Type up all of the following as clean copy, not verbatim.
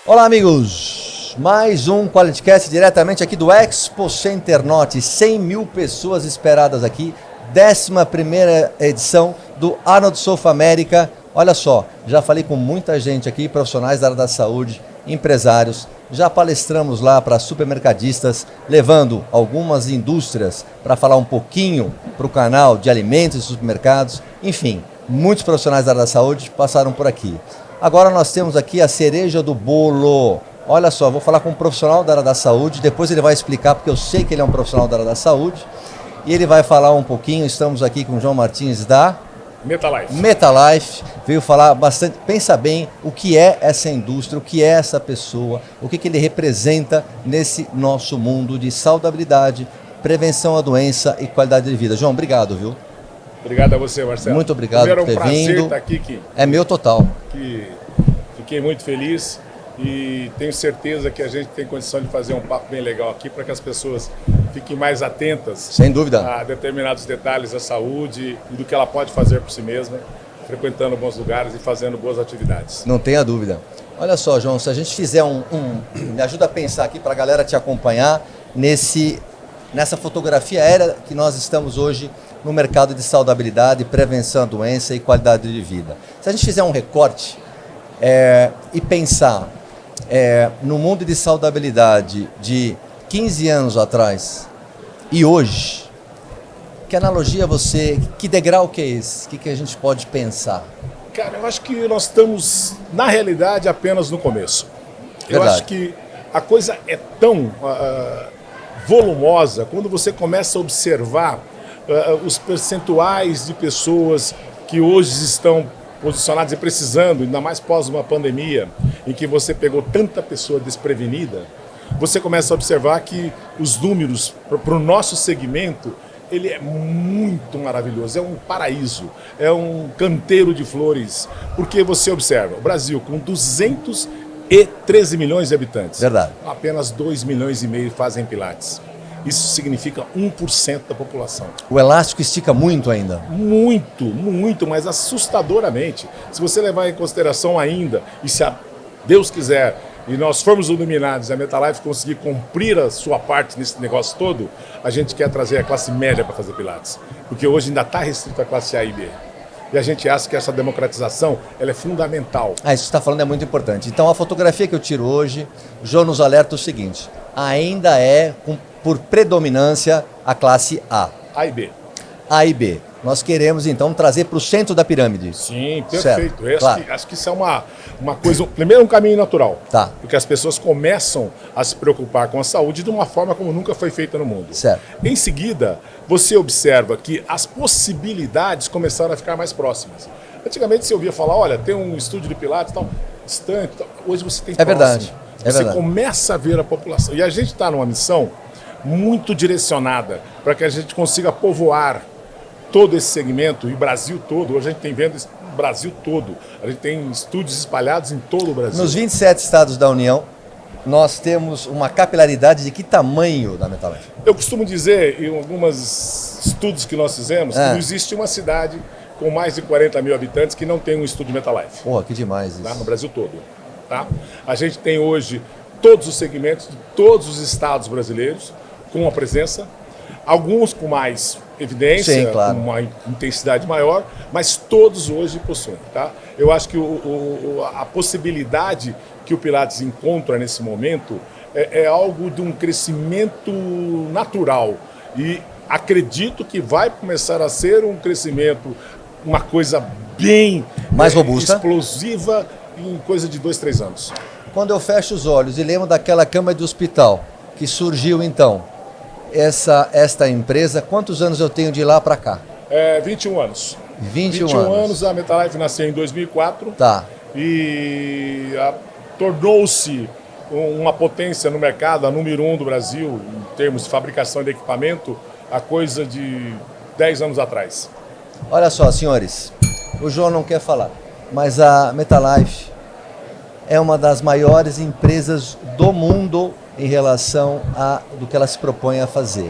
Olá, amigos! Mais um QualityCast diretamente aqui do Expo Center Norte. 100 mil pessoas esperadas aqui. 11ª edição do Arnold Sofa América. Olha só, já falei com muita gente aqui, profissionais da área da saúde, empresários. Já palestramos lá para supermercadistas, levando algumas indústrias para falar um pouquinho para o canal de alimentos e supermercados. Enfim, muitos profissionais da área da saúde passaram por aqui. Agora nós temos aqui a cereja do bolo. Olha só, vou falar com um profissional da área da saúde, depois ele vai explicar, porque eu sei que ele é um profissional da área da saúde, e ele vai falar um pouquinho. Estamos aqui com o João Martins da Metalife, veio falar bastante, pensa bem o que é essa indústria, o que é essa pessoa, o que ele representa nesse nosso mundo de saudabilidade, prevenção à doença e qualidade de vida. João, obrigado, viu? Obrigado a você, Marcelo. Muito obrigado por ter vindo. É um prazer estar aqui. É meu total. Fiquei muito feliz e tenho certeza que a gente tem condição de fazer um papo bem legal aqui para que as pessoas fiquem mais atentas. Sem dúvida. A determinados detalhes da saúde e do que ela pode fazer por si mesma, frequentando bons lugares e fazendo boas atividades. Não tenha dúvida. Olha só, João, se a gente fizer me ajuda a pensar aqui para a galera te acompanhar nessa fotografia aérea que nós estamos hoje no mercado de saudabilidade, prevenção à doença e qualidade de vida. Se a gente fizer um recorte e pensar no mundo de saudabilidade de 15 anos atrás e hoje, que analogia que degrau que é esse? O que a gente pode pensar? Cara, eu acho que nós estamos, na realidade, apenas no começo. Eu acho que a coisa é tão volumosa quando você começa a observar os percentuais de pessoas que hoje estão posicionadas e precisando, ainda mais pós uma pandemia, em que você pegou tanta pessoa desprevenida, você começa a observar que os números para o nosso segmento, ele é muito maravilhoso, é um paraíso, é um canteiro de flores, porque você observa, o Brasil com 213 milhões de habitantes, verdade, apenas 2,5 milhões fazem pilates. Isso significa 1% da população. O elástico estica muito ainda? Muito, mas assustadoramente. Se você levar em consideração ainda, e se Deus quiser, e nós formos iluminados, a Metalife conseguir cumprir a sua parte nesse negócio todo, a gente quer trazer a classe média para fazer pilates. Porque hoje ainda está restrito a classe A e B. E a gente acha que essa democratização ela é fundamental. Isso que você está falando é muito importante. Então a fotografia que eu tiro hoje, o João nos alerta o seguinte, ainda por predominância a classe A. A e B. A e B. Nós queremos então trazer para o centro da pirâmide. Sim, perfeito. Claro. Acho que isso é uma coisa, primeiro um caminho natural. Tá. Porque as pessoas começam a se preocupar com a saúde de uma forma como nunca foi feita no mundo. Certo. Em seguida, você observa que as possibilidades começaram a ficar mais próximas. Antigamente você ouvia falar, olha, tem um estúdio de pilates tal, distante, tal. Hoje você tem próximo. Verdade. Você começa a ver a população. E a gente está numa missão muito direcionada para que a gente consiga povoar todo esse segmento e o Brasil todo. Hoje a gente tem vendas no Brasil todo. A gente tem estúdios espalhados em todo o Brasil. Nos 27 estados da União, nós temos uma capilaridade de que tamanho da Metalife? Eu costumo dizer, em alguns estudos que nós fizemos, que não existe uma cidade com mais de 40 mil habitantes que não tem um estúdio Metalife. Porra, que demais isso. Tá? No Brasil todo. Tá? A gente tem hoje todos os segmentos de todos os estados brasileiros com uma presença, alguns com mais evidência, sim, claro, com uma intensidade maior, mas todos hoje possuem. Tá? Eu acho que a possibilidade que o Pilates encontra nesse momento é algo de um crescimento natural e acredito que vai começar a ser um crescimento, uma coisa bem mais robusta, explosiva em coisa de 2, 3 anos. Quando eu fecho os olhos e lembro daquela cama de hospital que surgiu então, esta empresa, quantos anos eu tenho de lá para cá? 21 anos. 21 anos, a Metalife nasceu em 2004. Tá. E tornou-se uma potência no mercado, a número 1 do Brasil, em termos de fabricação de equipamento, a coisa de 10 anos atrás. Olha só, senhores, o João não quer falar, mas a Metalife é uma das maiores empresas do mundo em relação do que ela se propõe a fazer.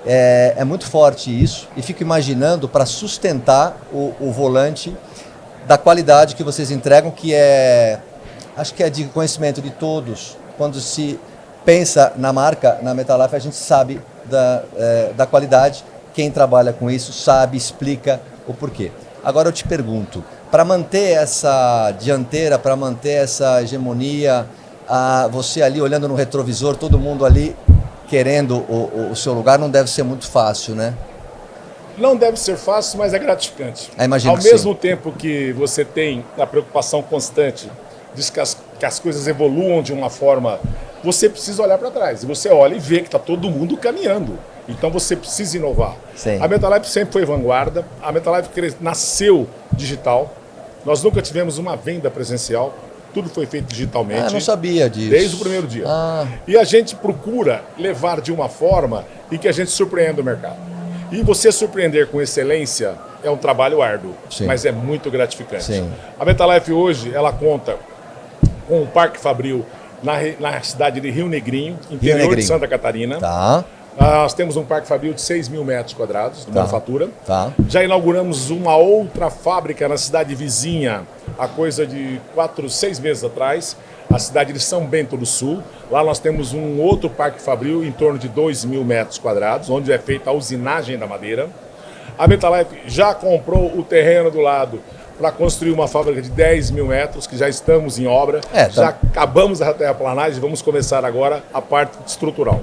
É muito forte isso e fico imaginando para sustentar o volante da qualidade que vocês entregam, que é acho que é de conhecimento de todos. Quando se pensa na marca, na Metalife, a gente sabe da qualidade. Quem trabalha com isso sabe, explica o porquê. Agora eu te pergunto, para manter essa dianteira, para manter essa hegemonia, você ali olhando no retrovisor, todo mundo ali querendo o seu lugar, não deve ser muito fácil, né? Não deve ser fácil, mas é gratificante. Imagino Ao mesmo tempo que você tem a preocupação constante de que as coisas evoluam de uma forma, você precisa olhar para trás. E você olha e vê que está todo mundo caminhando. Então você precisa inovar. Sim. A Metalife sempre foi vanguarda. A Metalife nasceu digital. Nós nunca tivemos uma venda presencial. Tudo foi feito digitalmente. Ah, não sabia disso. Desde o primeiro dia. E a gente procura levar de uma forma em que a gente surpreenda o mercado. E você surpreender com excelência é um trabalho árduo, Sim. mas é muito gratificante. Sim. A Metalife hoje, ela conta com um Parque Fabril na cidade de Rio Negrinho, interior de Santa Catarina. Tá. Nós temos um Parque Fabril de 6 mil metros quadrados de manufatura. Tá. Já inauguramos uma outra fábrica na cidade vizinha, há coisa de 6 meses atrás, a cidade de São Bento do Sul. Lá nós temos um outro Parque Fabril em torno de 2 mil metros quadrados, onde é feita a usinagem da madeira. A Metalife já comprou o terreno do lado para construir uma fábrica de 10 mil metros, que já estamos em obra. Já acabamos a terraplanagem e vamos começar agora a parte estrutural.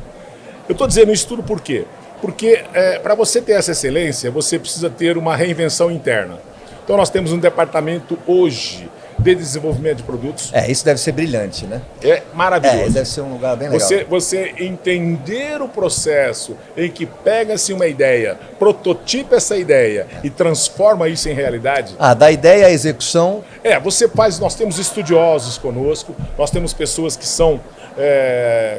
Eu estou dizendo isso tudo por quê? Porque para você ter essa excelência, você precisa ter uma reinvenção interna. Então nós temos um departamento hoje de desenvolvimento de produtos. Isso deve ser brilhante, né? É maravilhoso. Deve ser um lugar bem legal. Você entender o processo em que pega-se uma ideia, prototipa essa ideia e transforma isso em realidade. Da ideia à execução. Você faz, nós temos estudiosos conosco, nós temos pessoas que são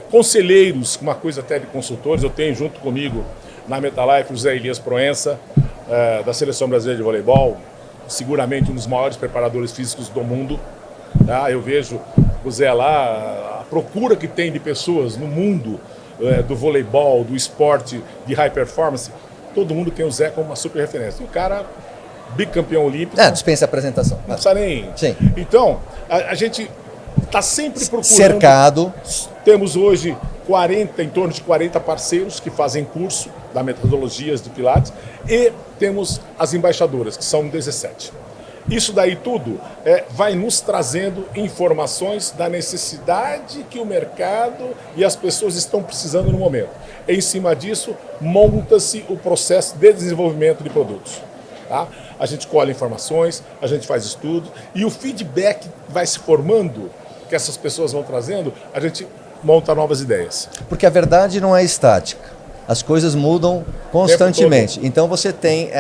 conselheiros, uma coisa até de consultores. Eu tenho junto comigo na Metalife o Zé Elias Proença, da Seleção Brasileira de Voleibol, seguramente um dos maiores preparadores físicos do mundo. Eu vejo o Zé lá, a procura que tem de pessoas no mundo do voleibol, do esporte de high performance. Todo mundo tem o Zé como uma super referência. E o cara, bicampeão olímpico. Dispensa a apresentação. Não precisa nem. Sim. Então, a gente está sempre procurando. Cercado. Temos hoje em torno de 40 parceiros que fazem curso da metodologias de Pilates e temos as embaixadoras, que são 17. Isso daí tudo vai nos trazendo informações da necessidade que o mercado e as pessoas estão precisando no momento. Em cima disso, monta-se o processo de desenvolvimento de produtos. Tá? A gente colhe informações, a gente faz estudo e o feedback vai se formando, que essas pessoas vão trazendo, a gente monta novas ideias. Porque a verdade não é estática. As coisas mudam constantemente. Então você tem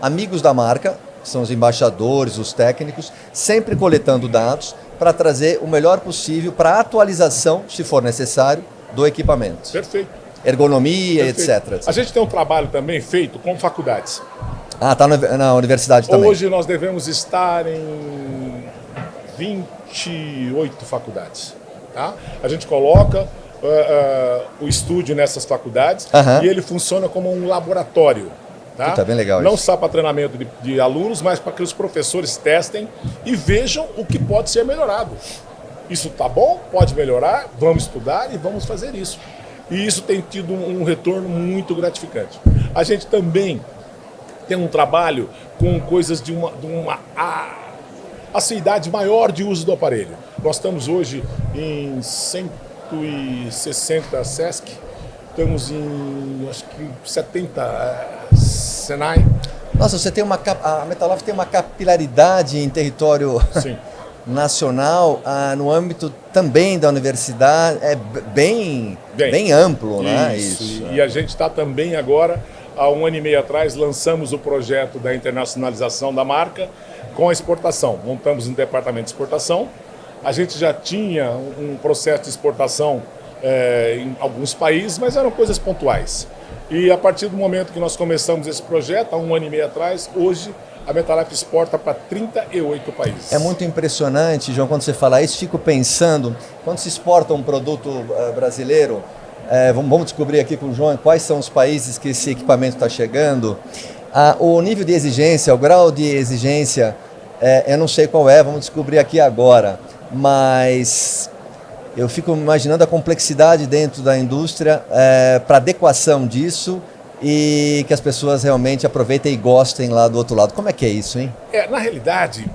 amigos da marca, que são os embaixadores, os técnicos, sempre coletando dados para trazer o melhor possível para a atualização, se for necessário, do equipamento. Perfeito. Ergonomia, Perfeito. etc. A gente tem um trabalho também feito com faculdades. Está na universidade também. Hoje nós devemos estar em 28 faculdades. Tá? A gente coloca o estúdio nessas faculdades e ele funciona como um laboratório. Tá? Bem legal não isso. só para treinamento de alunos, mas para que os professores testem e vejam o que pode ser melhorado. Isso está bom? Pode melhorar? Vamos estudar e vamos fazer isso. E isso tem tido um retorno muito gratificante. A gente também tem um trabalho com coisas de uma assiduidade maior de uso do aparelho. Nós estamos hoje em 160 SESC, estamos em acho que 70 Senai. Nossa, a Metalife tem uma capilaridade em território nacional, no âmbito também da universidade, bem amplo, né? Isso. E a gente está também agora, há 1 ano e meio atrás, lançamos o projeto da internacionalização da marca com a exportação. Montamos um departamento de exportação. A gente já tinha um processo de exportação em alguns países, mas eram coisas pontuais. E a partir do momento que nós começamos esse projeto, há 1 ano e meio atrás, hoje a Metalife exporta para 38 países. É muito impressionante, João, quando você fala isso, fico pensando, quando se exporta um produto brasileiro, vamos descobrir aqui com o João quais são os países que esse equipamento está chegando. O nível de exigência, o grau de exigência, eu não sei qual vamos descobrir aqui agora. mas eu fico imaginando a complexidade dentro da indústria para adequação disso e que as pessoas realmente aproveitem e gostem lá do outro lado. Como é que é isso, hein? Na realidade,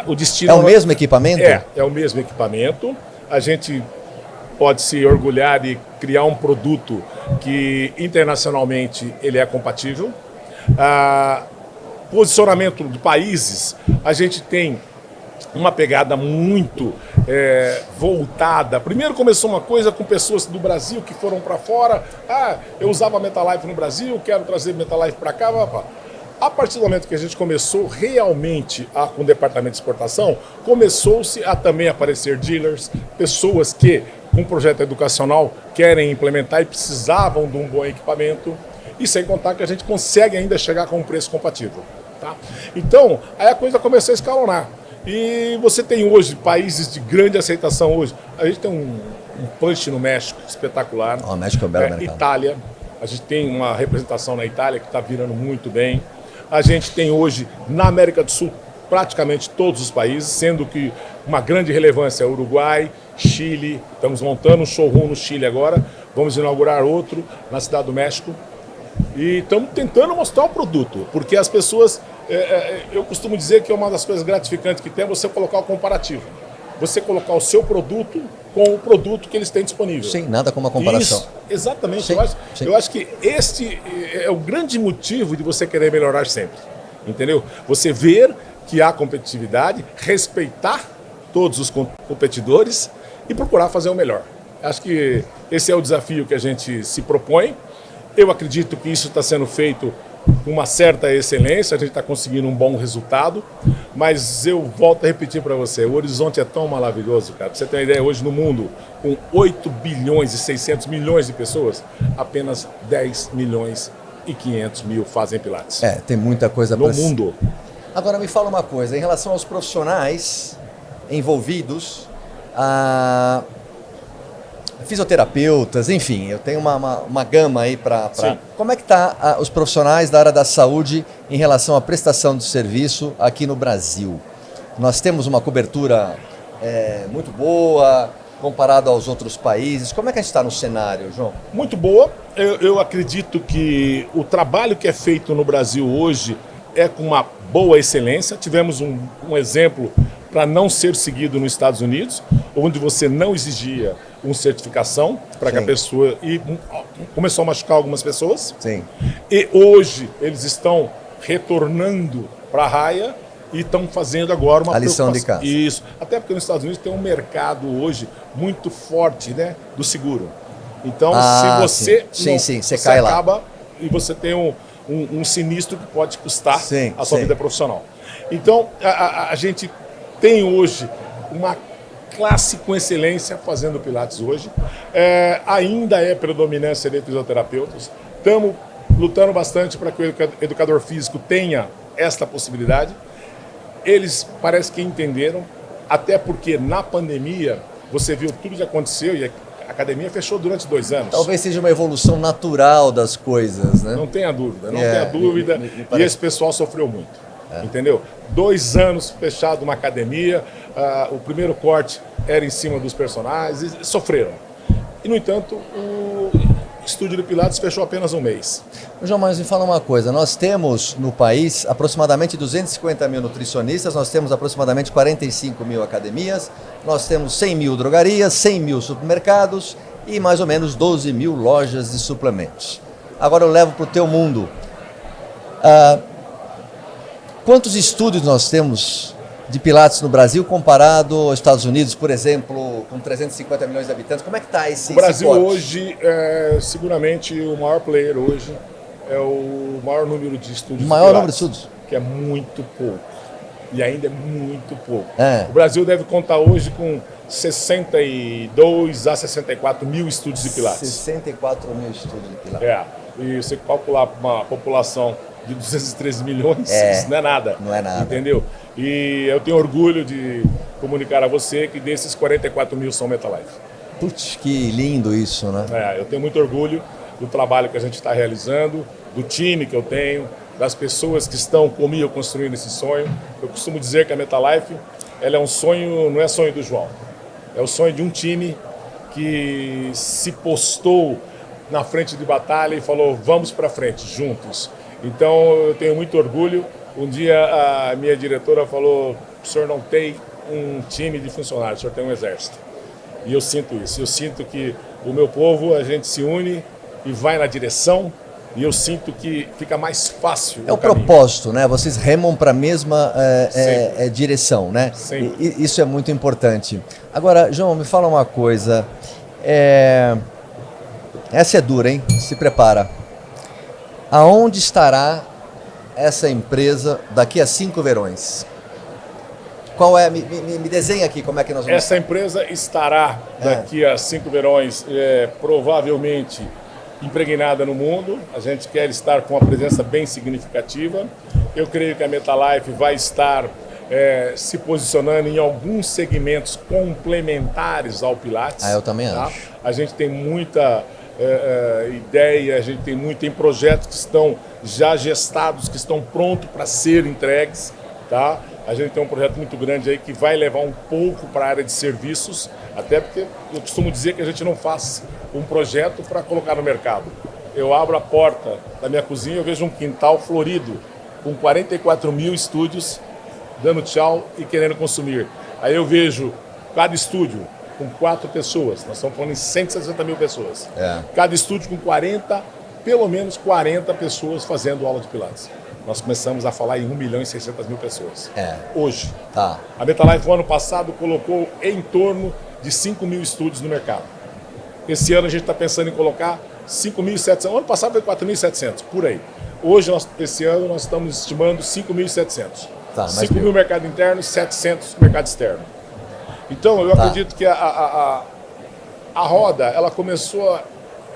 o destino... É o mesmo equipamento? É o mesmo equipamento. A gente pode se orgulhar de criar um produto que internacionalmente ele é compatível. Posicionamento de países, a gente tem uma pegada muito voltada. Primeiro começou uma coisa com pessoas do Brasil que foram para fora. Eu usava Metalife no Brasil, quero trazer Metalife para cá. A partir do momento que a gente começou realmente com o departamento de exportação, começou-se a também aparecer dealers, pessoas que, com um projeto educacional, querem implementar e precisavam de um bom equipamento. E sem contar que a gente consegue ainda chegar com um preço compatível. Tá? Então, aí a coisa começou a escalonar. E você tem hoje países de grande aceitação hoje. A gente tem um punch no México espetacular. O México é um belo mercado. Itália, a gente tem uma representação na Itália que está virando muito bem. A gente tem hoje na América do Sul praticamente todos os países, sendo que uma grande relevância é Uruguai, Chile. Estamos montando um showroom no Chile agora. Vamos inaugurar outro na Cidade do México. E estamos tentando mostrar o produto, porque as pessoas, eu costumo dizer que uma das coisas gratificantes que tem é você colocar o comparativo. Você colocar o seu produto com o produto que eles têm disponível. Sim, nada como uma comparação. Isso, exatamente. Sim, eu acho que este é o grande motivo de você querer melhorar sempre. Entendeu? Você ver que há competitividade, respeitar todos os competidores e procurar fazer o melhor. Acho que esse é o desafio que a gente se propõe. Eu acredito que isso está sendo feito com uma certa excelência, a gente está conseguindo um bom resultado, mas eu volto a repetir para você, o horizonte é tão maravilhoso, cara. Pra você ter uma ideia, hoje no mundo, com 8 bilhões e 600 milhões de pessoas, apenas 10 milhões e 500 mil fazem pilates. Tem muita coisa no mundo. Agora me fala uma coisa, em relação aos profissionais envolvidos, fisioterapeutas, enfim, eu tenho uma gama aí para... Como é que está os profissionais da área da saúde em relação à prestação de serviço aqui no Brasil? Nós temos uma cobertura muito boa, comparado aos outros países. Como é que a gente está no cenário, João? Muito boa. Eu acredito que o trabalho que é feito no Brasil hoje é com uma boa excelência. Tivemos um exemplo para não ser seguido nos Estados Unidos, onde você não exigia uma certificação para que a pessoa... E começou a machucar algumas pessoas. Sim. E hoje eles estão retornando para a raia e estão fazendo agora uma lição de casa. Isso. Até porque nos Estados Unidos tem um mercado hoje muito forte, né, do seguro. Então, se você... Você cai lá. Acaba e você tem um sinistro que pode custar a sua vida profissional. Então, a gente tem hoje uma classe com excelência fazendo pilates hoje. Ainda é predominância de fisioterapeutas. Estamos lutando bastante para que o educador físico tenha esta possibilidade. Eles parece que entenderam, até porque na pandemia você viu tudo que aconteceu e a academia fechou durante 2 anos. Talvez seja uma evolução natural das coisas, né? Não tenha dúvida, não tenha dúvida. E esse pessoal sofreu muito. Entendeu? 2 anos fechado uma academia, o primeiro corte era em cima dos personagens, e sofreram. E, no entanto, o estúdio de Pilates fechou apenas 1 mês. João, mas me fala uma coisa, nós temos no país aproximadamente 250 mil nutricionistas, nós temos aproximadamente 45 mil academias, nós temos 100 mil drogarias, 100 mil supermercados e mais ou menos 12 mil lojas de suplementos. Agora eu levo para o teu mundo. Quantos estúdios nós temos de Pilates no Brasil comparado aos Estados Unidos, por exemplo, com 350 milhões de habitantes? Como é que está esse... O Brasil hoje é seguramente o maior player hoje, é o maior número de estúdios. O maior número de estúdios? Que é muito pouco. E ainda é muito pouco. É. O Brasil deve contar hoje com 62 a 64 mil estúdios de Pilates. 64 mil estúdios de Pilates. E você calcular uma população de 213 milhões, isso não é nada. Não é nada. Entendeu? E eu tenho orgulho de comunicar a você que desses 44 mil são Metalife. Putz, que lindo isso, né? Eu tenho muito orgulho do trabalho que a gente está realizando, do time que eu tenho, das pessoas que estão comigo construindo esse sonho. Eu costumo dizer que a Metalife ela é um sonho, não é sonho do João. É o sonho de um time que se postou na frente de batalha e falou, vamos para frente, juntos. Então, eu tenho muito orgulho. Um dia, a minha diretora falou, o senhor não tem um time de funcionários, o senhor tem um exército. E eu sinto isso. Eu sinto que o meu povo, a gente se une e vai na direção, e eu sinto que fica mais fácil. É o propósito, né? Vocês remam para a mesma direção, né? E isso é muito importante. Agora, João, me fala uma coisa. Essa é dura, hein? Se prepara. Aonde estará essa empresa daqui a 5 verões? Qual é? Me desenha aqui como é que nós vamos... Essa empresa estará daqui a 5 verões, provavelmente impregnada no mundo. A gente quer estar com uma presença bem significativa. Eu creio que a Metalife vai estar se posicionando em alguns segmentos complementares ao Pilates. Eu também acho. A gente tem muita ideia, a gente tem projetos que estão já gestados, que estão prontos para ser entregues, tá? A gente tem um projeto muito grande aí que vai levar um pouco para a área de serviços, até porque eu costumo dizer que a gente não faz um projeto para colocar no mercado. Eu abro a porta da minha cozinha, eu vejo um quintal florido, com 44 mil estúdios, dando tchau e querendo consumir. Aí eu vejo cada estúdio com 4 pessoas, nós estamos falando em 160 mil pessoas. Cada estúdio com pelo menos 40 pessoas fazendo aula de Pilates. Nós começamos a falar em 1.600.000 pessoas. Hoje. Tá. A Metalife, no ano passado, colocou em torno de 5 mil estúdios no mercado. Esse ano a gente está pensando em colocar 5.700. Ano passado foi 4.700, por aí. Hoje, esse ano, nós estamos estimando 5.700. Tá, 5 mil mercado interno e 700 mercado externo. Então, eu acredito que a roda, ela começou a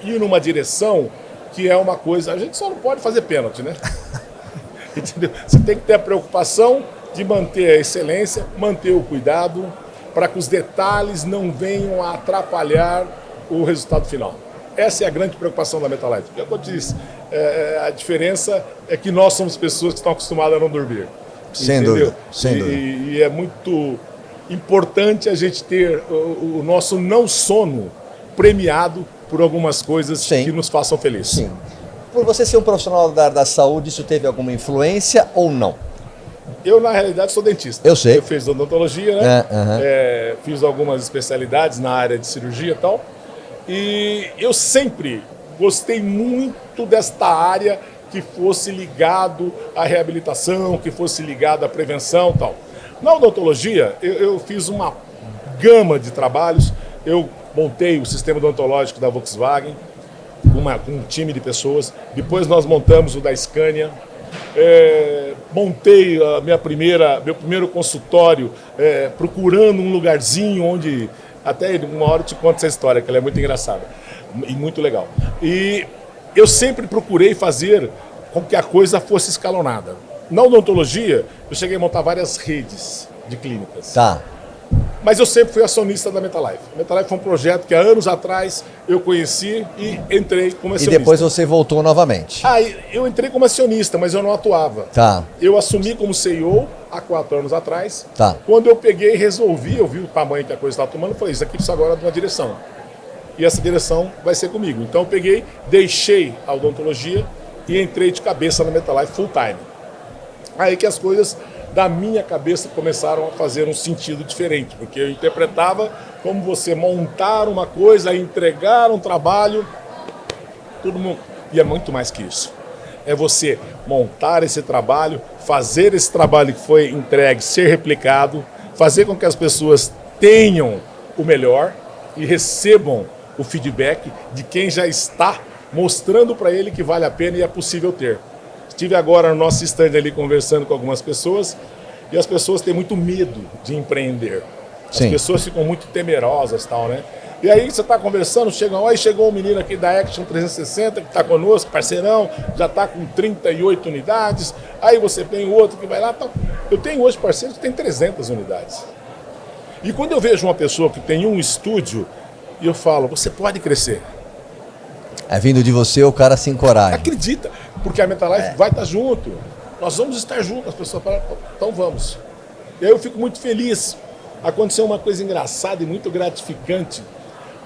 ir numa direção que é uma coisa... A gente só não pode fazer pênalti, né? Entendeu? Você tem que ter a preocupação de manter a excelência, manter o cuidado, para que os detalhes não venham a atrapalhar o resultado final. Essa é a grande preocupação da Metalife. O que eu disse, a diferença é que nós somos pessoas que estão acostumadas a não dormir. Sem dúvida. Sem dúvida. E é muito importante a gente ter o nosso não sono premiado por algumas coisas que nos façam felizes. Sim. Por você ser um profissional da saúde, isso teve alguma influência ou não? Eu, na realidade, sou dentista. Eu sei. Eu fiz odontologia, né? Fiz algumas especialidades na área de cirurgia e tal. E eu sempre gostei muito desta área que fosse ligado à reabilitação, que fosse ligado à prevenção e tal. Na odontologia, eu fiz uma gama de trabalhos. Eu montei o sistema odontológico da Volkswagen, com um time de pessoas. Depois nós montamos o da Scania. Montei meu primeiro consultório, procurando um lugarzinho onde... Até uma hora eu te conto essa história, que ela é muito engraçada e muito legal. E eu sempre procurei fazer com que a coisa fosse escalonada. Na odontologia, eu cheguei a montar várias redes de clínicas. Tá. Mas eu sempre fui acionista da Metalife. A Metalife foi um projeto que há anos atrás eu conheci e entrei como acionista. E depois você voltou novamente. Eu entrei como acionista, mas eu não atuava. Tá. Eu assumi como CEO há 4 anos atrás. Tá. Quando eu peguei e resolvi, eu vi o tamanho que a coisa estava tomando, eu falei, isso aqui precisa agora de uma direção. E essa direção vai ser comigo. Então eu peguei, deixei a odontologia e entrei de cabeça na Metalife full time. Aí que as coisas da minha cabeça começaram a fazer um sentido diferente, porque eu interpretava como você montar uma coisa, entregar um trabalho, todo mundo... E é muito mais que isso. É você montar esse trabalho, fazer esse trabalho que foi entregue ser replicado, fazer com que as pessoas tenham o melhor e recebam o feedback de quem já está mostrando para ele que vale a pena e é possível ter. Estive agora no nosso stand ali conversando com algumas pessoas e as pessoas têm muito medo de empreender. As pessoas ficam muito temerosas, tal, né? E aí você está conversando, chegou um menino aqui da Action 360 que está conosco, parceirão, já está com 38 unidades. Aí você tem o outro que vai lá, tal. Eu tenho hoje parceiros que tem 300 unidades. E quando eu vejo uma pessoa que tem um estúdio, eu falo, você pode crescer. Vindo de você, o cara se encoraja. E aí eu fico muito feliz. Aconteceu uma coisa engraçada e muito gratificante.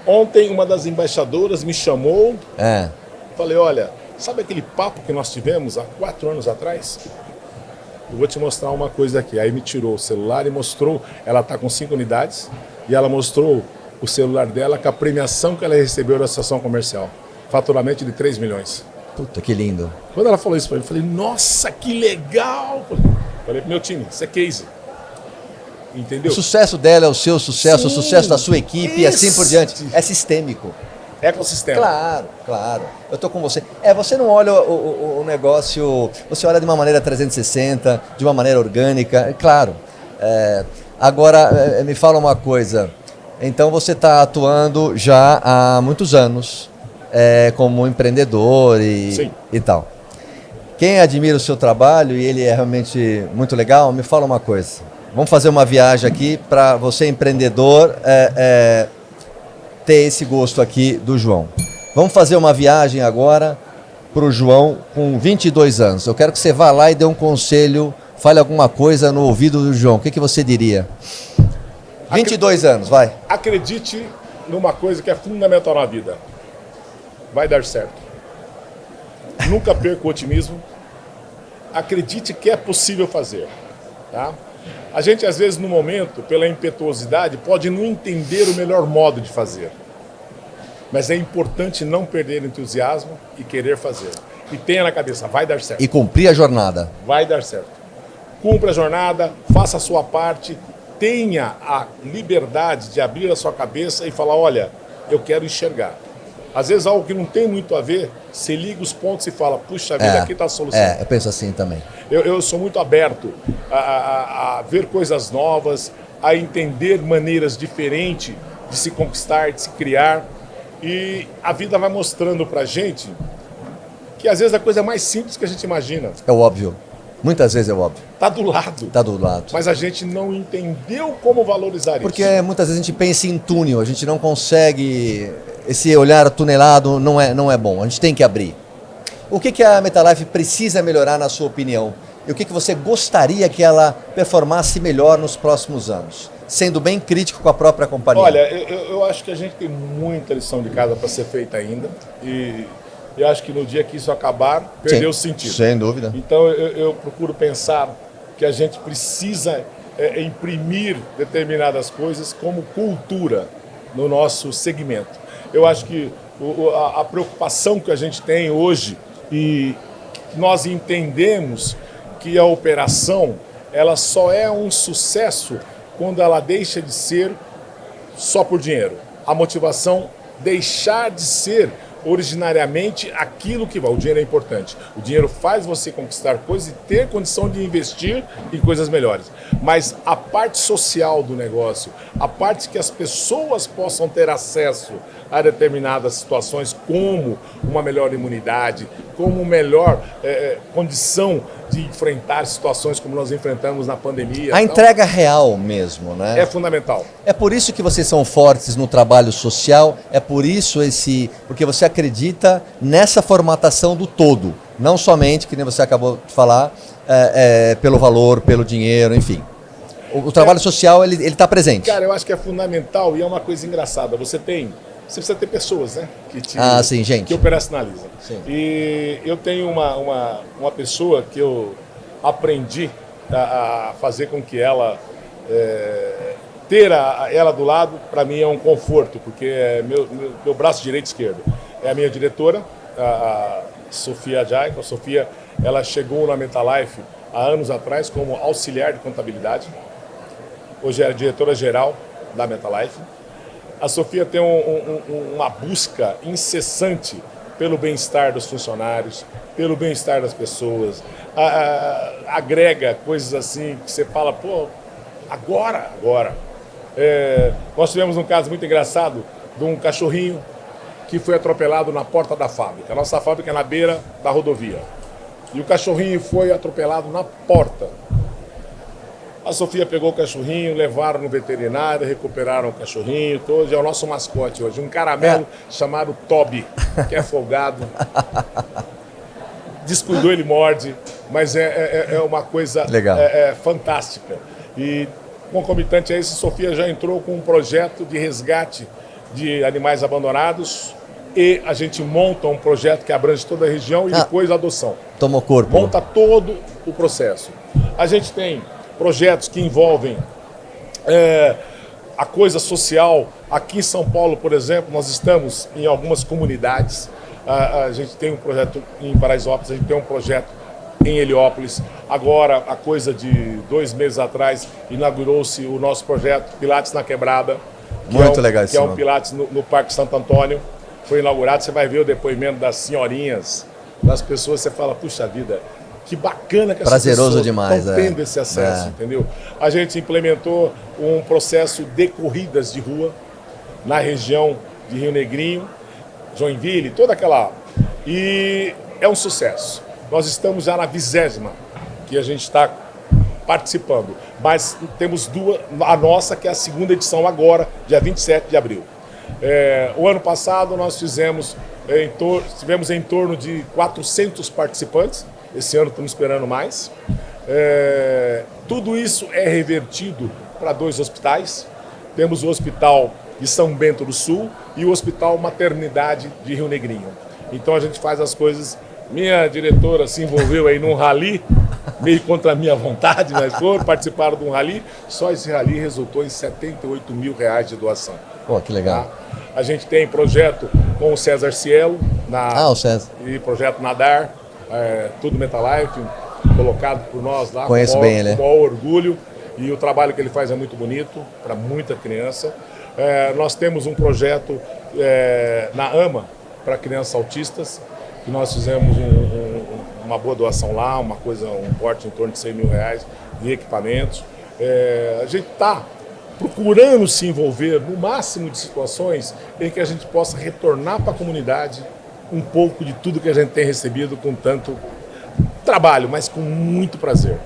Ontem uma das embaixadoras me chamou. Falei, olha, sabe aquele papo que nós tivemos há 4 anos atrás? Eu vou te mostrar uma coisa aqui. Aí me tirou o celular e mostrou, ela está com 5 unidades, e ela mostrou o celular dela com a premiação que ela recebeu da associação comercial. Faturamento de 3 milhões. Puta, que lindo. Quando ela falou isso para mim, eu falei, nossa, que legal. Falei pro meu time, isso é case. Entendeu? O sucesso dela é o seu sucesso, o sucesso da sua equipe e assim por diante. É sistêmico. Ecossistema. Claro, claro. Eu tô com você. Você não olha o negócio, você olha de uma maneira 360, de uma maneira orgânica, claro. Agora, me fala uma coisa. Então você está atuando já há muitos anos como empreendedor e tal. Quem admira o seu trabalho e ele é realmente muito legal, me fala uma coisa. Vamos fazer uma viagem aqui para você, empreendedor, ter esse gosto aqui do João. Vamos fazer uma viagem agora para o João com 22 anos. Eu quero que você vá lá e dê um conselho, fale alguma coisa no ouvido do João. O que você diria? 22 anos, vai. Acredite numa coisa que é fundamental na vida. Vai dar certo. Nunca perca o otimismo. Acredite que é possível fazer. Tá? A gente, às vezes, no momento, pela impetuosidade, pode não entender o melhor modo de fazer. Mas é importante não perder o entusiasmo e querer fazer. E tenha na cabeça, vai dar certo. E cumprir a jornada. Vai dar certo. Cumpra a jornada, faça a sua parte, tenha a liberdade de abrir a sua cabeça e falar, olha, eu quero enxergar. Às vezes algo que não tem muito a ver, você liga os pontos e fala, puxa vida, aqui está a solução. Eu penso assim também. Eu sou muito aberto a ver coisas novas, a entender maneiras diferentes de se conquistar, de se criar. E a vida vai mostrando pra gente que às vezes a coisa é mais simples que a gente imagina. É óbvio. Muitas vezes é óbvio. Está do lado. Está do lado. Mas a gente não entendeu como valorizar Porque isso. muitas vezes a gente pensa em túnel, a gente não consegue. Esse olhar tunelado não é bom, a gente tem que abrir. O que a Metalife precisa melhorar, na sua opinião? E o que você gostaria que ela performasse melhor nos próximos anos? Sendo bem crítico com a própria companhia. Olha, eu acho que a gente tem muita lição de casa para ser feita ainda. E eu acho que no dia que isso acabar, perdeu o sentido. Sem dúvida. Então eu procuro pensar que a gente precisa imprimir determinadas coisas como cultura no nosso segmento. Eu acho que a preocupação que a gente tem hoje, e nós entendemos que a operação ela só é um sucesso quando ela deixa de ser só por dinheiro. A motivação deixar de ser originariamente aquilo que vai. O dinheiro é importante. O dinheiro faz você conquistar coisas e ter condição de investir em coisas melhores. Mas a parte social do negócio, a parte que as pessoas possam ter acesso a determinadas situações, como uma melhor imunidade, como melhor condição de enfrentar situações como nós enfrentamos na pandemia. A entrega real mesmo, né? É fundamental. É por isso que vocês são fortes no trabalho social, é por isso porque você acredita nessa formatação do todo, não somente, que nem você acabou de falar, pelo valor, pelo dinheiro, enfim. O trabalho social, ele está presente. Cara, eu acho que é fundamental e é uma coisa engraçada. Você precisa ter pessoas, né? Sim, gente. Que operacionalizam. Sim. E eu tenho uma pessoa que eu aprendi a fazer com que ela... ter ela do lado, para mim, é um conforto, porque é meu braço direito e esquerdo. É a minha diretora, a Sofia Jaico. A Sofia, ela chegou na Metalife há anos atrás como auxiliar de contabilidade. Hoje é a diretora-geral da Metalife. A Sofia tem uma busca incessante pelo bem-estar dos funcionários, pelo bem-estar das pessoas. Agrega coisas assim que você fala, pô, agora. Nós tivemos um caso muito engraçado de um cachorrinho que foi atropelado na porta da fábrica. A nossa fábrica é na beira da rodovia. E o cachorrinho foi atropelado na porta. A Sofia pegou o cachorrinho, levaram no veterinário, recuperaram o cachorrinho. Hoje é o nosso mascote hoje. Um caramelo chamado Toby, que é folgado. Descuidou, ele morde. Mas é uma coisa fantástica. E concomitante a isso, Sofia já entrou com um projeto de resgate de animais abandonados e a gente monta um projeto que abrange toda a região e depois a adoção. Tomou corpo. Monta todo o processo. A gente tem projetos que envolvem a coisa social. Aqui em São Paulo, por exemplo, nós estamos em algumas comunidades. A gente tem um projeto em Paraisópolis, a gente tem um projeto em Heliópolis. Agora, a coisa de 2 meses atrás, inaugurou-se o nosso projeto Pilates na Quebrada. Muito legal isso. Que é um Pilates no Parque Santo Antônio. Foi inaugurado, você vai ver o depoimento das senhorinhas, das pessoas, você fala, puxa vida, que bacana que essas pessoas estão tendo esse acesso, entendeu? A gente implementou um processo de corridas de rua na região de Rio Negrinho, Joinville, toda aquela... E é um sucesso. Nós estamos já na 20ª que a gente está participando, mas temos duas, a nossa que é a 2ª edição agora, dia 27 de abril. O ano passado nós tivemos em torno de 400 participantes, esse ano estamos esperando mais. Tudo isso é revertido para 2 hospitais. Temos o Hospital de São Bento do Sul e o Hospital Maternidade de Rio Negrinho. Então a gente faz as coisas. Minha diretora se envolveu aí num rally, meio contra a minha vontade, mas participaram de um rally. Só esse rally resultou em R$78 mil de doação. Pô, que legal. Tá? A gente tem projeto com o César Cielo, o César. E projeto Nadar, tudo Metalife, colocado por nós lá. Conheço bem ele. Com maior orgulho. E o trabalho que ele faz é muito bonito, para muita criança. Nós temos um projeto na AMA, para crianças autistas, que nós fizemos uma boa doação lá, um porte em torno de R$100 mil de equipamentos. A gente está procurando se envolver no máximo de situações em que a gente possa retornar para a comunidade um pouco de tudo que a gente tem recebido com tanto trabalho, mas com muito prazer.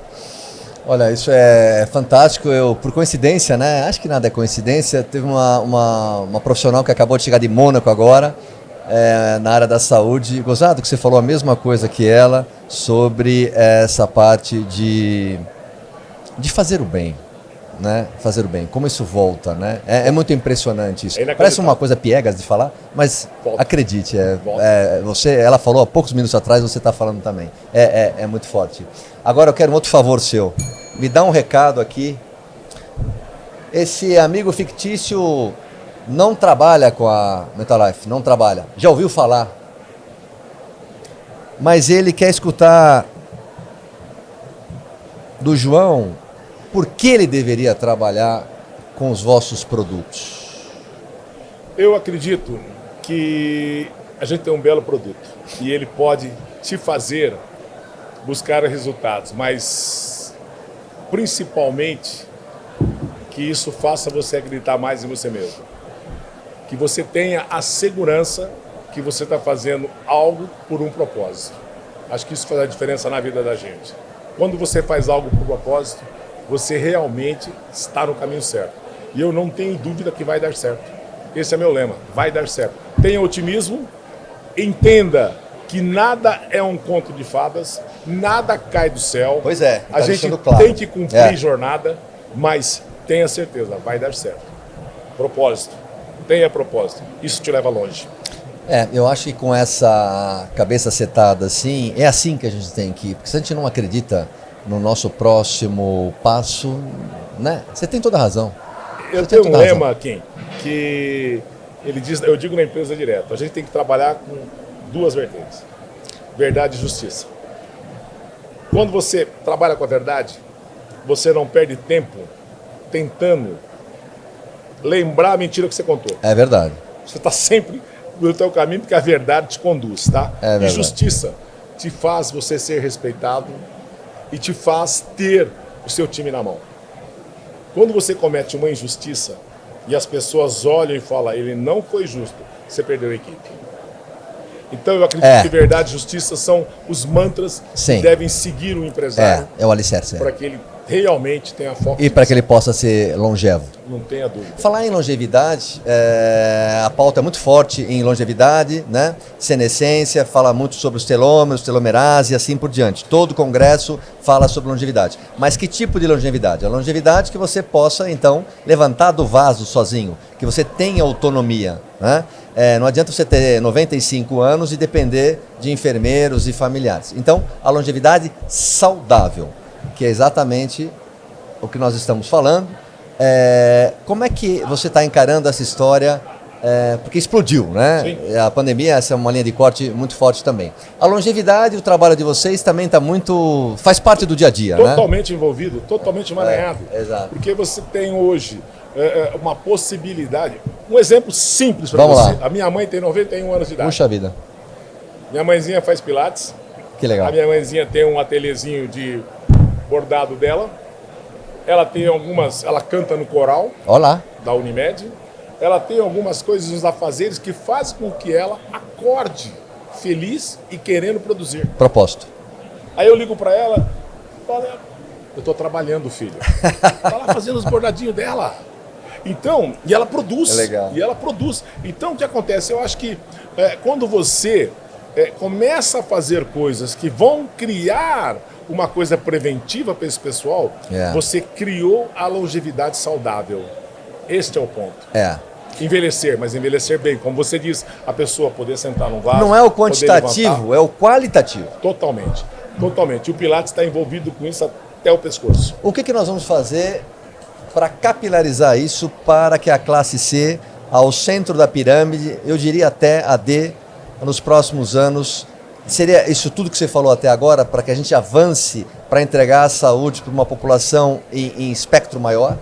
Olha, isso é fantástico. Eu, por coincidência, né? Acho que nada é coincidência. Teve uma profissional que acabou de chegar de Mônaco agora, na área da saúde. Gozado que você falou a mesma coisa que ela sobre essa parte de fazer o bem. Né? Fazer o bem, como isso volta, né? É muito impressionante isso. Parece uma coisa piegas de falar, mas volta. Acredite, ela falou há poucos minutos atrás, você está falando também. É muito forte. Agora eu quero um outro favor seu. Me dá um recado aqui. Esse amigo fictício não trabalha com a Metalife, não trabalha. Já ouviu falar? Mas ele quer escutar do João por que ele deveria trabalhar com os vossos produtos. Eu acredito que a gente tem um belo produto e ele pode te fazer buscar resultados, mas principalmente que isso faça você acreditar mais em você mesmo. Que você tenha a segurança que você está fazendo algo por um propósito. Acho que isso faz a diferença na vida da gente. Quando você faz algo por propósito, você realmente está no caminho certo. E eu não tenho dúvida que vai dar certo. Esse é meu lema, vai dar certo. Tenha otimismo, entenda que nada é um conto de fadas, nada cai do céu. Pois é, a gente tem que cumprir jornada, mas tenha certeza, vai dar certo. Propósito, tenha propósito, isso te leva longe. Eu acho que com essa cabeça setada assim, é assim que a gente tem que ir, porque se a gente não acredita no nosso próximo passo, né? Você tem toda a razão. Eu tenho um lema, Kim, que ele diz, eu digo na empresa direto, a gente tem que trabalhar com 2 vertentes, verdade e justiça. Quando você trabalha com a verdade, você não perde tempo tentando lembrar a mentira que você contou. É verdade. Você está sempre no teu caminho porque a verdade te conduz, tá? E justiça te faz você ser respeitado e te faz ter o seu time na mão. Quando você comete uma injustiça e as pessoas olham e falam, ele não foi justo, você perdeu a equipe. Então eu acredito que verdade e justiça são os mantras que devem seguir o empresário é o alicerce. para que ele realmente tenha foco. E para que ele possa ser longevo. Não tenha dúvida. Falar em longevidade, a pauta é muito forte em longevidade, né? Senescência, fala muito sobre os telômeros, telomerase e assim por diante. Todo congresso fala sobre longevidade. Mas que tipo de longevidade? A longevidade que você possa, então, levantar do vaso sozinho, que você tenha autonomia, né? Não adianta você ter 95 anos e depender de enfermeiros e familiares. Então, a longevidade saudável, que é exatamente o que nós estamos falando. Como é que você está encarando essa história? Porque explodiu, né? Sim. A pandemia, essa é uma linha de corte muito forte também. A longevidade, o trabalho de vocês também está muito... faz parte do dia a dia, Totalmente envolvido, totalmente emaranhado. Exato. Porque você tem hoje uma possibilidade. Um exemplo simples para Vamos você. lá. A minha mãe tem 91 anos de idade. Puxa vida, Minha mãezinha faz pilates. que legal. A minha mãezinha tem um ateliêzinho de bordado dela. Ela tem algumas... Ela canta no coral Olha lá. da Unimed. Ela tem algumas coisas nos afazeres que fazem com que ela acorde feliz e querendo produzir. Propósito. Aí eu ligo para ela, falo, eu estou trabalhando, filho. Tá lá fazendo os bordadinhos dela. Então, e ela produz. É legal. E ela produz. Então, o que acontece? Eu acho que quando você começa a fazer coisas que vão criar uma coisa preventiva para esse pessoal, você criou a longevidade saudável. Este é o ponto. Envelhecer, mas envelhecer bem. Como você diz, a pessoa poder sentar num vaso. Não é o quantitativo, é o qualitativo. Totalmente, totalmente. E o Pilates está envolvido com isso até o pescoço. O que nós vamos fazer para capilarizar isso para que a classe C, ao centro da pirâmide, eu diria até a D, nos próximos anos, seria isso tudo que você falou até agora, para que a gente avance para entregar a saúde para uma população em espectro maior?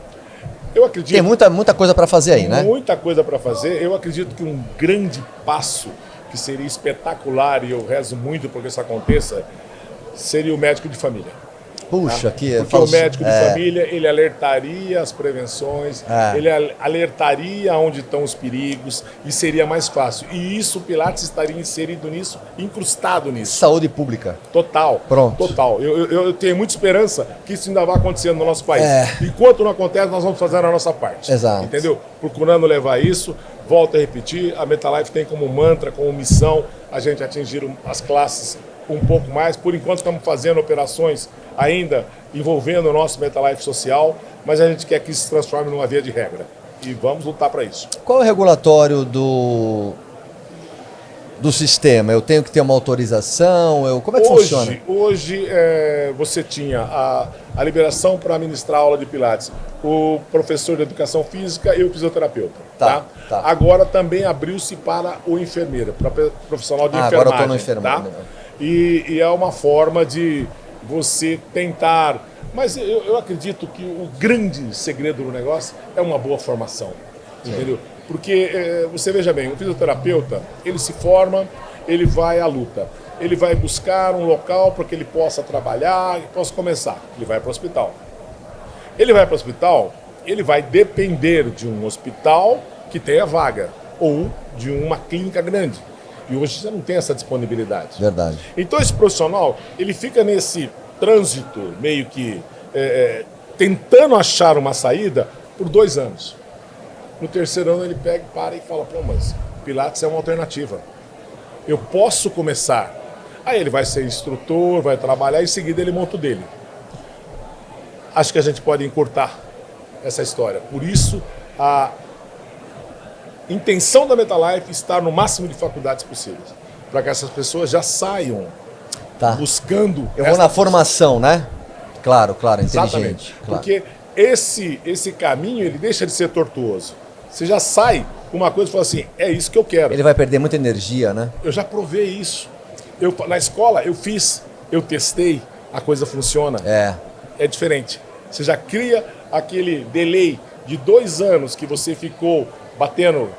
Eu acredito. Tem muita coisa para fazer aí, né? Muita coisa para fazer. Eu acredito que um grande passo, que seria espetacular, e eu rezo muito para que isso aconteça, seria o médico de família. Puxa, que Porque o médico de família, ele alertaria as prevenções, ele alertaria onde estão os perigos e seria mais fácil. E isso, o Pilates estaria inserido nisso, incrustado nisso. Saúde pública. Total. Pronto. Total. Eu tenho muita esperança que isso ainda vai acontecer no nosso país. Enquanto não acontece, nós vamos fazer a nossa parte. Exato. Entendeu? Procurando levar isso. Volto a repetir, a Metalife tem como mantra, como missão, a gente atingir as classes um pouco mais. Por enquanto estamos fazendo operações ainda envolvendo o nosso Metalife social, mas a gente quer que isso se transforme numa via de regra. E vamos lutar para isso. Qual é o regulatório do sistema? Eu tenho que ter uma autorização? Como é que funciona? Hoje você tinha a liberação para ministrar aula de Pilates, o professor de educação física e o fisioterapeuta. Tá. Agora também abriu-se para o enfermeiro, para o profissional de enfermagem. Agora eu estou no enfermeiro. Tá? E é uma forma de você tentar... Mas eu acredito que o grande segredo do negócio é uma boa formação. Entendeu? Porque você veja bem, o fisioterapeuta, ele se forma, ele vai à luta. Ele vai buscar um local para que ele possa trabalhar e possa começar. Ele vai para o hospital. Ele vai para o hospital, ele vai depender de um hospital que tenha vaga ou de uma clínica grande. E hoje você não tem essa disponibilidade. Verdade. Então esse profissional, ele fica nesse trânsito meio que tentando achar uma saída por 2 anos. No 3º ano ele pega, para e fala, pô, mas Pilates é uma alternativa. Eu posso começar. Aí ele vai ser instrutor, vai trabalhar, e em seguida ele monta o dele. Acho que a gente pode encurtar essa história. Por isso, a intenção da Metalife está no máximo de faculdades possíveis, para que essas pessoas já saiam buscando... Eu vou na formação, né? Claro, inteligente. Exatamente. Claro. Porque esse caminho, ele deixa de ser tortuoso. Você já sai com uma coisa e fala assim, é isso que eu quero. Ele vai perder muita energia, né? Eu já provei isso. Na escola, eu fiz, eu testei, a coisa funciona. É diferente. Você já cria aquele delay de 2 anos que você ficou batendo,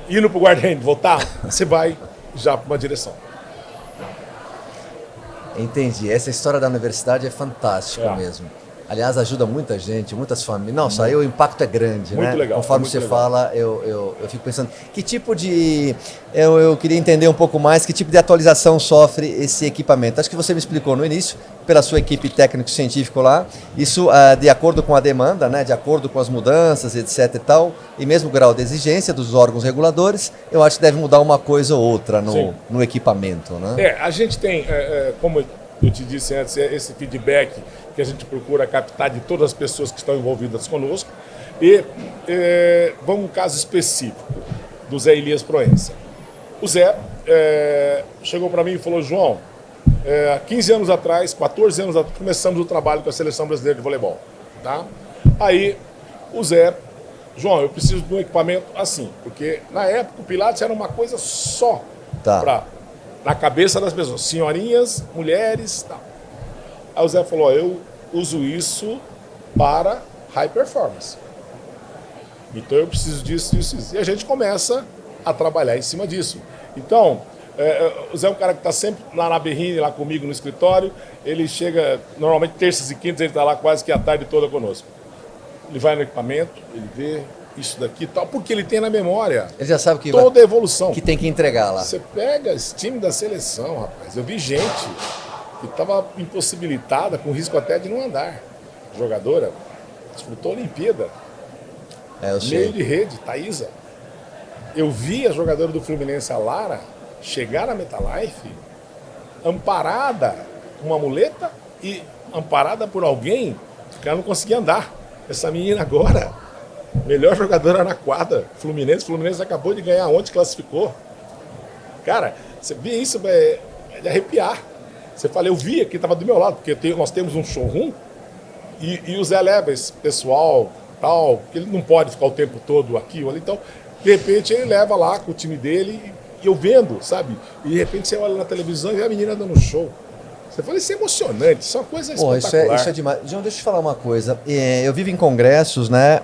indo pro guarda-reino, voltar, você vai já para uma direção. Entendi. Essa história da universidade é fantástica mesmo. Aliás, ajuda muita gente, muitas famílias. Nossa, aí o impacto é grande, Muito né? legal, Conforme muito você legal. fala, eu fico pensando, que tipo de... Eu queria entender um pouco mais, que tipo de atualização sofre esse equipamento? Acho que você me explicou no início, pela sua equipe técnico-científico lá, isso de acordo com a demanda, né? De acordo com as mudanças, etc e tal, e mesmo o grau de exigência dos órgãos reguladores, eu acho que deve mudar uma coisa ou outra no equipamento, né? A gente tem, como eu te disse antes, esse feedback que a gente procura captar de todas as pessoas que estão envolvidas conosco. E vamos um caso específico do Zé Elias Proença. O Zé chegou para mim e falou, João, há 15 anos atrás, 14 anos atrás, começamos o trabalho com a Seleção Brasileira de Voleibol. Tá? Aí o Zé, João, eu preciso de um equipamento assim, porque na época o Pilates era uma coisa só na cabeça das pessoas, senhorinhas, mulheres, tal. Aí o Zé falou, eu uso isso para high performance. Então eu preciso disso, disso, disso. E a gente começa a trabalhar em cima disso. Então, o Zé é um cara que está sempre lá na Berrine, lá comigo no escritório. Ele chega, normalmente terças e quintas, ele está lá quase que a tarde toda conosco. Ele vai no equipamento, ele vê isso daqui e tal, porque ele tem na memória Ele já sabe que toda a evolução. que tem que entregar lá. Você pega esse time da seleção, rapaz. Eu vi gente que estava impossibilitada, com risco até de não andar. Jogadora, disputou a Olimpíada. Eu sei. Meio de rede, Thaísa. Eu vi a jogadora do Fluminense, a Lara, chegar na Metalife amparada com uma muleta e amparada por alguém que ela não conseguia andar. Essa menina agora, melhor jogadora na quadra, Fluminense acabou de ganhar ontem, classificou. Cara, você vê isso, é de arrepiar. Você fala, eu vi aqui, estava do meu lado, porque nós temos um showroom e o Zé leva esse pessoal, tal, que ele não pode ficar o tempo todo aqui ou ali, então, de repente ele leva lá com o time dele e eu vendo, sabe? E de repente você olha na televisão e vê a menina dando show. Você fala, isso é emocionante, isso é uma coisa espetacular. Isso é demais. João, deixa eu te falar uma coisa. Eu vivo em congressos, né?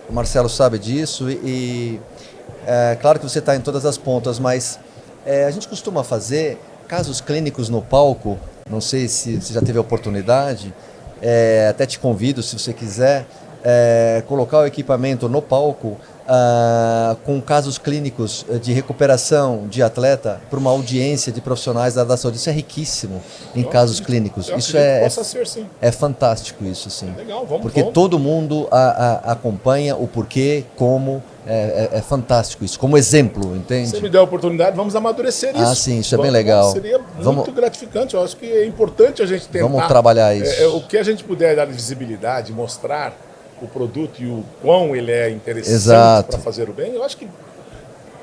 O Marcelo sabe disso e claro que você está em todas as pontas, mas a gente costuma fazer casos clínicos no palco. Não sei se você já teve a oportunidade. Até te convido, se você quiser, colocar o equipamento no palco com casos clínicos de recuperação de atleta para uma audiência de profissionais da saúde. Isso é riquíssimo em casos clínicos. Isso possa ser, sim. É fantástico isso, sim. Legal, vamos. Porque todo mundo acompanha o porquê, como. É fantástico isso, como exemplo, entende? Se me der a oportunidade, vamos amadurecer isso. Sim, isso é bem legal. Seria muito gratificante. Eu acho que é importante a gente tentar. Vamos trabalhar isso. O que a gente puder dar de visibilidade, mostrar o produto e o quão ele é interessante para fazer o bem, eu acho que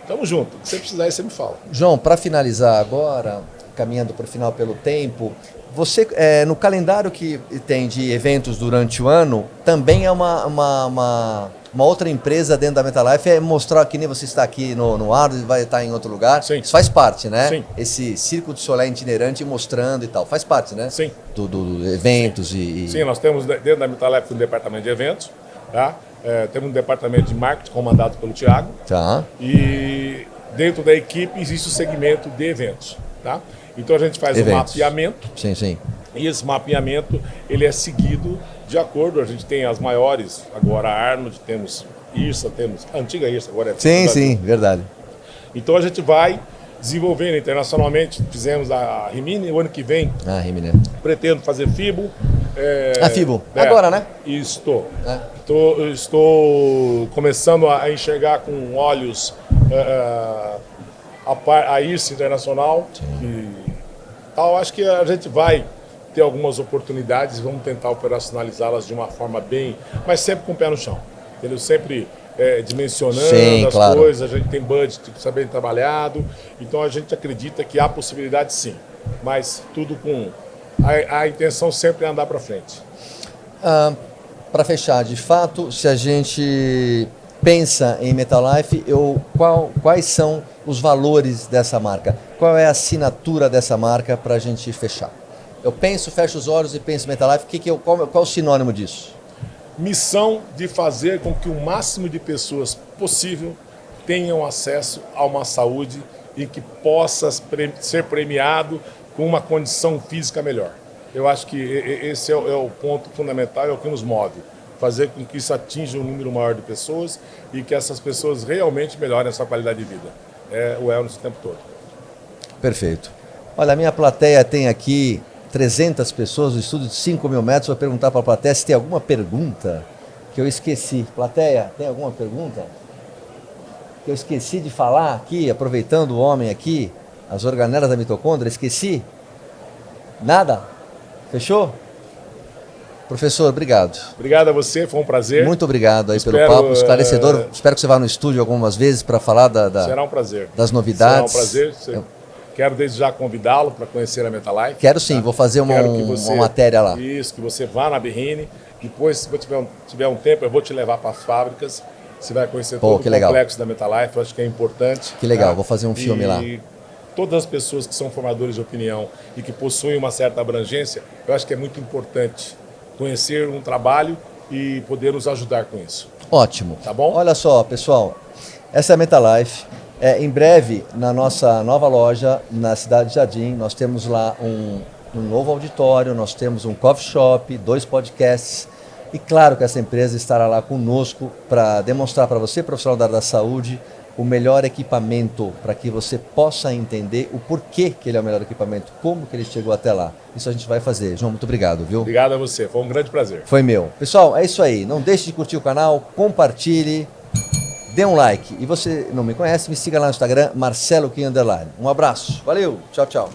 estamos juntos. Se você precisar, você me fala. João, para finalizar agora, caminhando para o final pelo tempo, você, no calendário que tem de eventos durante o ano, também é uma outra empresa dentro da Metalife, mostrar que nem você está aqui no ar, vai estar em outro lugar. Sim. Isso faz parte, né? Sim. Esse Circo de Solé itinerante mostrando e tal, faz parte, né? Sim. Do eventos Sim, nós temos dentro da Metalife um departamento de eventos, tá? Temos um departamento de marketing comandado pelo Thiago. Tá. E dentro da equipe existe o segmento de eventos, tá? Então a gente faz um mapeamento. Sim, sim. E esse mapeamento ele é seguido de acordo. A gente tem as maiores, agora a Arnold, temos IRSA, temos a antiga IRSA, agora é Sim, verdade. Então a gente vai desenvolvendo internacionalmente. Fizemos a Rimini, o ano que vem pretendo fazer FIBO. A FIBO, agora, né? Estou começando a enxergar com olhos a IRSA Internacional. Acho que a gente vai ter algumas oportunidades, vamos tentar operacionalizá-las de uma forma bem, mas sempre com o pé no chão. Entendeu? Sempre dimensionando as coisas, a gente tem budget que está bem trabalhado, então a gente acredita que há possibilidade sim, mas tudo com a intenção sempre é andar para frente. Para fechar, de fato, se a gente pensa em Metalife, quais são os valores dessa marca? Qual é a assinatura dessa marca para a gente fechar? Eu fecho os olhos e penso em Metalife, qual é o sinônimo disso? Missão de fazer com que o máximo de pessoas possível tenham acesso a uma saúde e que possa ser premiado com uma condição física melhor. Eu acho que esse é o ponto fundamental, é o que nos move. Fazer com que isso atinja um número maior de pessoas e que essas pessoas realmente melhorem a sua qualidade de vida. É o wellness o tempo todo. Perfeito. Olha, a minha plateia tem aqui 300 pessoas, no estúdio de 5 mil metros. Vou perguntar para a plateia se tem alguma pergunta que eu esqueci. Plateia, tem alguma pergunta? Que eu esqueci de falar aqui, aproveitando o homem aqui, as organelas da mitocôndria, esqueci? Nada? Fechou? Professor, obrigado. Obrigado a você, foi um prazer. Muito obrigado aí pelo papo esclarecedor. Espero que você vá no estúdio algumas vezes para falar Será um prazer. Das novidades. Será um prazer. Quero desde já convidá-lo para conhecer a Metalife. Quero sim, vou fazer uma matéria lá. Isso, que você vá na Berrine. Depois, se você tiver um tempo, eu vou te levar para as fábricas. Você vai conhecer todo o complexo da Metalife. Eu acho que é importante. Que legal, vou fazer um filme lá. E todas as pessoas que são formadores de opinião e que possuem uma certa abrangência, eu acho que é muito importante conhecer um trabalho e poder nos ajudar com isso. Ótimo. Tá bom? Olha só, pessoal, essa é a Metalife. Em breve, na nossa nova loja, na cidade de Jardim, nós temos lá um novo auditório, nós temos um coffee shop, 2 podcasts. E claro que essa empresa estará lá conosco para demonstrar para você, profissional da área da saúde, o melhor equipamento para que você possa entender o porquê que ele é o melhor equipamento, como que ele chegou até lá. Isso a gente vai fazer. João, muito obrigado, viu? Obrigado a você, foi um grande prazer. Foi meu. Pessoal, é isso aí. Não deixe de curtir o canal, compartilhe, dê um like. E você não me conhece, me siga lá no Instagram, Marcelo Kim_. Um abraço. Valeu. Tchau, tchau.